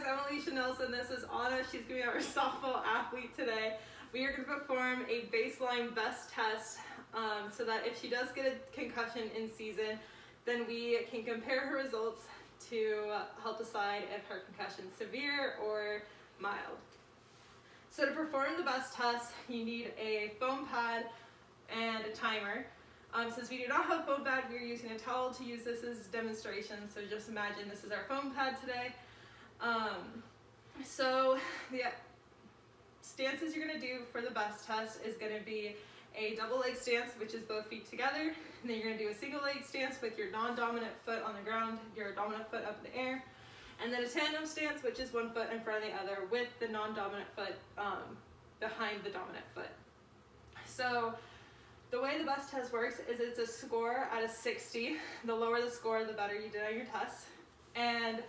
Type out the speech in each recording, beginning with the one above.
I'm Alicia Nelson. This is Anna. She's going to be our softball athlete today. We are going to perform a baseline best test so that if she does get a concussion in season, then we can compare her results to help decide if her concussion is severe or mild. So to perform the best test, you need a foam pad and a timer. Since we do not have a foam pad, we are using a towel to use this as a demonstration. So just imagine this is our foam pad today. So the stances you're going to do for the best test is going to be a double leg stance, which is both feet together, and then you're going to do a single leg stance with your non-dominant foot on the ground, your dominant foot up in the air, and then a tandem stance, which is one foot in front of the other with the non-dominant foot behind the dominant foot. So the way the best test works is it's a score out of 60. The lower the score, the better you did on your test. And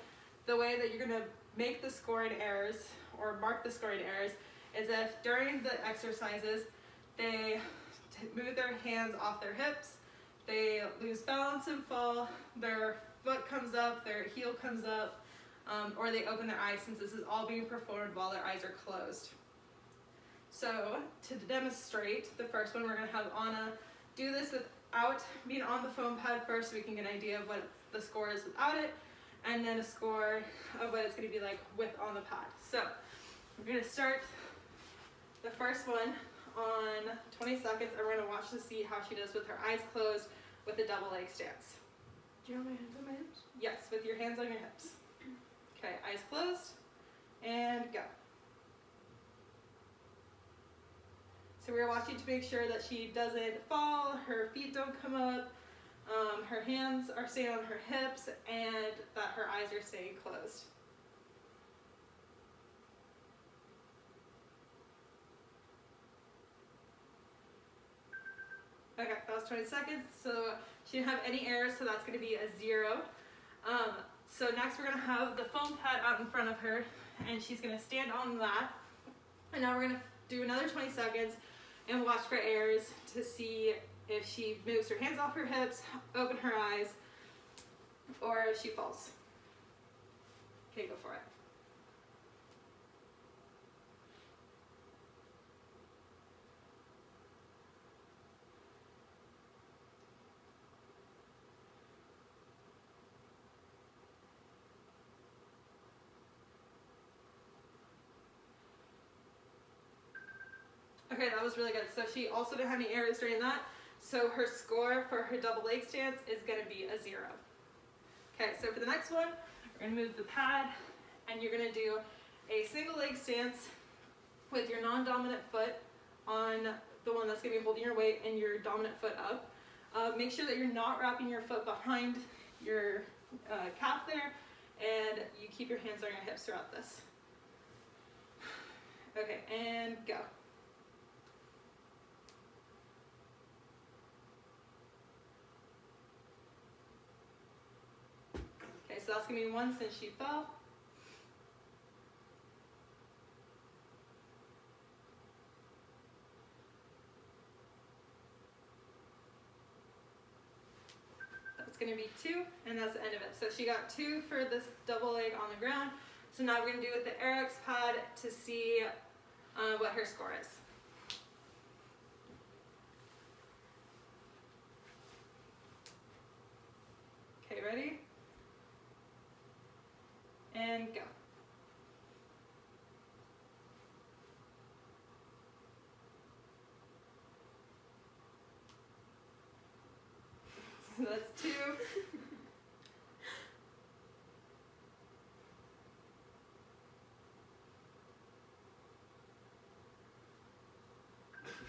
the way that you're going to make the scoring errors or mark the scoring errors is if during the exercises they move their hands off their hips, they lose balance and fall, their foot comes up, their heel comes up, or they open their eyes, since this is all being performed while their eyes are closed. So to demonstrate the first one, we're going to have Anna do this without being on the foam pad first, so we can get an idea of what the score is without it, and then a score of what it's going to be like with on the pad. So we're going to start the first one on 20 seconds, and we're going to watch to see how she does with her eyes closed with a double leg stance. Do you want my hands on my hips? Yes, with your hands on your hips. Okay, eyes closed, and go. So we're watching to make sure that she doesn't fall, her feet don't come up, her hands are staying on her hips, and that her eyes are staying closed. Okay, that was 20 seconds. So she didn't have any errors, so that's going to be a 0. So next we're going to have the foam pad out in front of her, and she's going to stand on that. And now we're going to do another 20 seconds and watch for errors to see if she moves her hands off her hips, open her eyes, or if she falls. Okay, go for it. Okay, that was really good. So she also didn't have any errors during that. So her score for her double leg stance is going to be a 0. Okay, so for the next one, we're going to move the pad, and you're going to do a single leg stance with your non-dominant foot on the one that's going to be holding your weight and your dominant foot up. Make sure that you're not wrapping your foot behind your calf there, and you keep your hands on your hips throughout this. Okay, and go. Okay, so that's going to be 1 since she fell. That's going to be 2, and that's the end of it. So she got 2 for this double leg on the ground. So now we're going to do it with the Airx pad to see what her score is. Okay, ready? And go. So that's 2.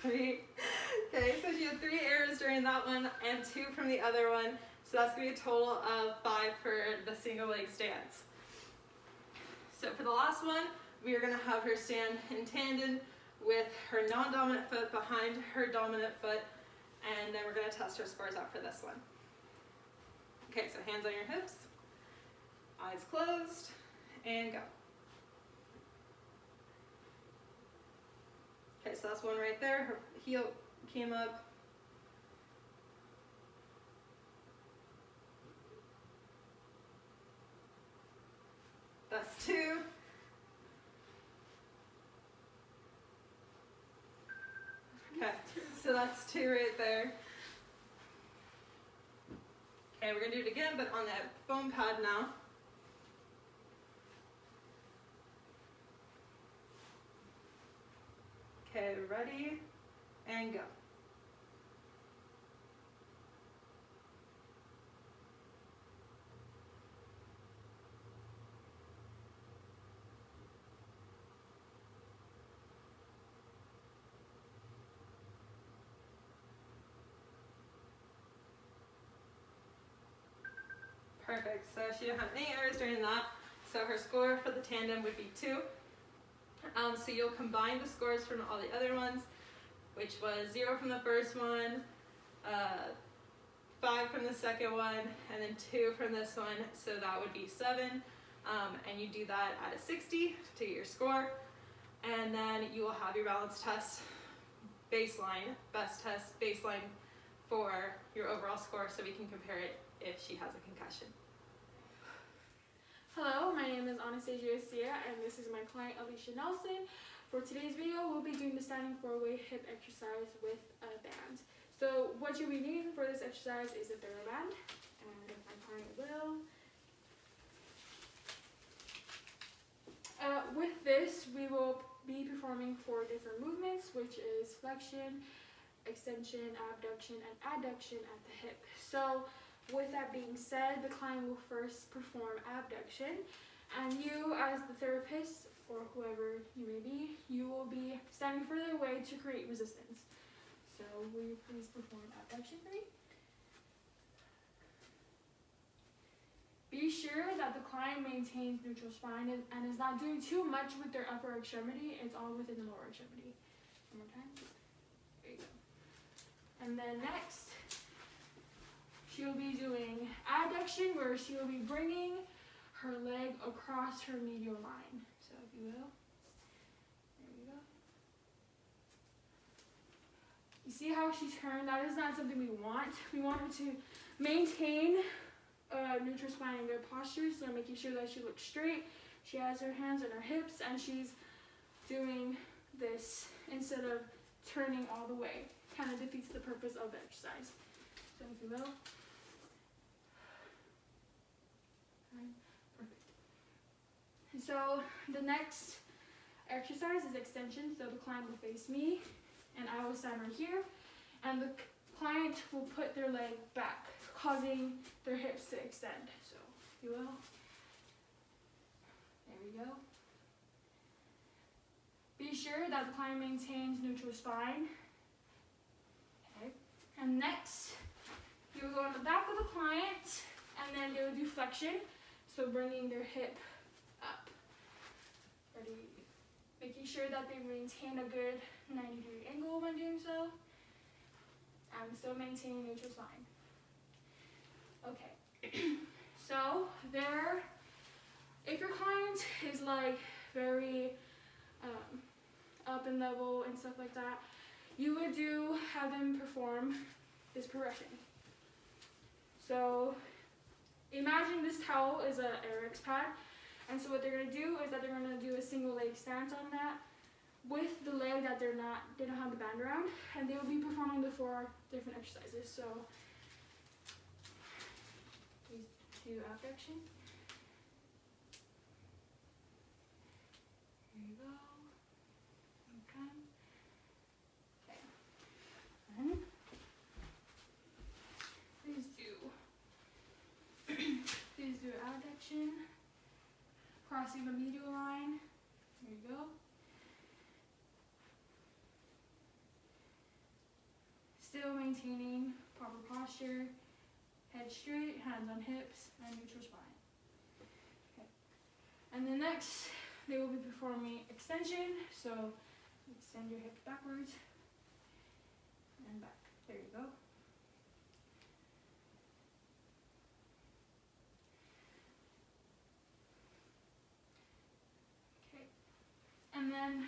Three. Okay, so she had 3 errors during that one and 2 from the other one. So that's going to be a total of 5 for the single leg stance. So for the last one, we are going to have her stand in tandem with her non-dominant foot behind her dominant foot, and then we're going to test her scores out for this one. Okay, so hands on your hips, eyes closed, and go. Okay, so that's one right there. Her heel came up. That's 2. that's 2 right there. Okay, we're gonna do it again, but on that foam pad now. Okay, ready, and go. Perfect, so she didn't have any errors during that. So her score for the tandem would be 2. So you'll combine the scores from all the other ones, which was 0 from the first one, 5 from the second one, and then 2 from this one, so that would be 7. And you do that at a 60 to get your score, and then you will have your balance test baseline, best test baseline for your overall score, so we can compare it if she has a concussion. Hello, my name is Anastasia Sia, and this is my client Alicia Nelson. For today's video, we'll be doing the standing 4-way hip exercise with a band. So what you'll be needing for this exercise is a TheraBand, and my client will. With this, we will be performing 4 different movements, which is flexion, extension, abduction, and adduction at the hip. So with that being said, the client will first perform abduction, and you as the therapist, or whoever you may be, you will be standing further away to create resistance. So will you please perform abduction for me? Be sure that the client maintains neutral spine and is not doing too much with their upper extremity. It's all within the lower extremity. One more time. There you go. And then next, she'll be doing adduction, where she will be bringing her leg across her medial line. So if you will, there you go. You see how she turned? That is not something we want. We want her to maintain neutral spine and good posture, so making sure that she looks straight. She has her hands on her hips, and she's doing this instead of turning all the way. Kind of defeats the purpose of the exercise. So if you will. Perfect. And so the next exercise is extension. So the client will face me, and I will stand right here, and the client will put their leg back, causing their hips to extend. So if you will. There we go. Be sure that the client maintains neutral spine. Okay. And next, you'll go on the back of the client, and then they will do flexion. So bringing their hip up. Ready? Making sure that they maintain a good 90-degree angle when doing so. And still maintaining neutral spine. Okay. So there, if your client is like very up in level and stuff like that, you would have them perform this progression. So imagine this towel is a RX pad, and so what they're going to do is that they're going to do a single leg stance on that with the leg that they don't have the band around, and they will be performing the 4 different exercises. So please do abduction. Here you go. Okay. Okay. And please do abduction, crossing the medial line. There you go. Still maintaining proper posture, head straight, hands on hips, and neutral spine. Okay. And then next, they will be performing extension. So extend your hips backwards and back. There you go. And then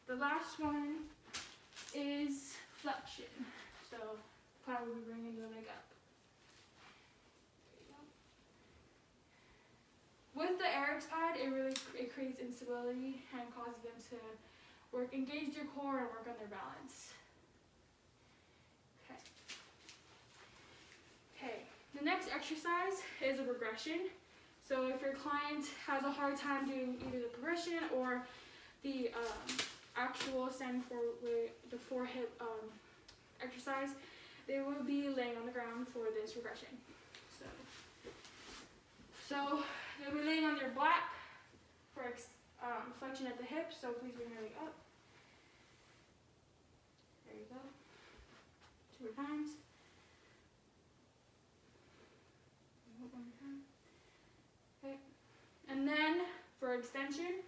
the last one is flexion. So client will be bringing the leg up. There you go. With the RX pad, it creates instability and causes them to engage their core and work on their balance. Okay, the next exercise is a regression. So if your client has a hard time doing either the progression or the actual standing forward, the four-hip exercise, they will be laying on the ground for this regression. So they'll be laying on their back for flexion at the hip. So please bring your leg up. There you go. 2 more times. One more time. Okay. And then for extension,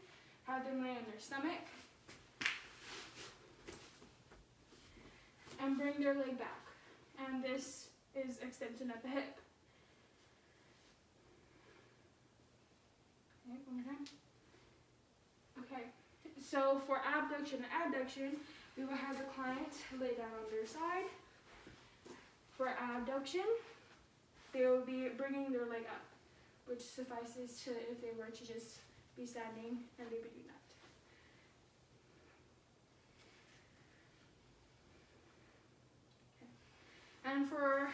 have them lay on their stomach and bring their leg back. And this is extension at the hip. Okay, one more time. Okay, so for abduction and adduction, we will have the client lay down on their side. For abduction, they will be bringing their leg up, which suffices to if they were to just be standing and they'd be doing that. Okay. And for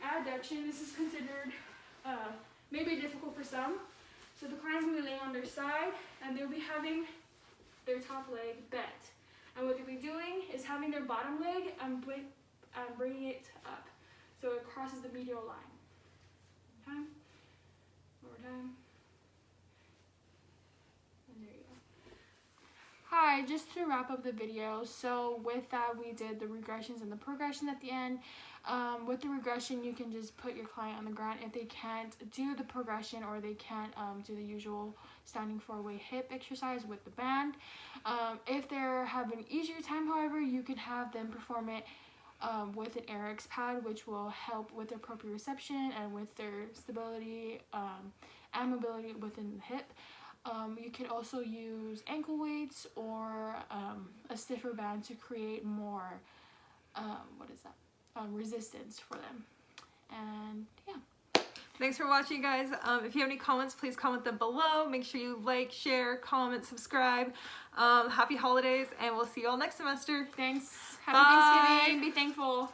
adduction, this is considered maybe difficult for some. So the client will be laying on their side and they'll be having their top leg bent. And what they'll be doing is having their bottom leg and bringing it up so it crosses the medial line. One more time. And there you go. Hi, just to wrap up the video, so with that we did the regressions and the progression at the end. With the regression, you can just put your client on the ground if they can't do the progression or they can't do the usual standing four-way hip exercise with the band. If they're having an easier time, however, you can have them perform it with an RX pad, which will help with their proprioception and with their stability and mobility within the hip. You can also use ankle weights or a stiffer band to create more resistance for them. And yeah. Thanks for watching, guys. If you have any comments, please comment them below. Make sure you like, share, comment, subscribe. Happy holidays, and we'll see you all next semester. Thanks. Bye. Happy Thanksgiving. Be thankful.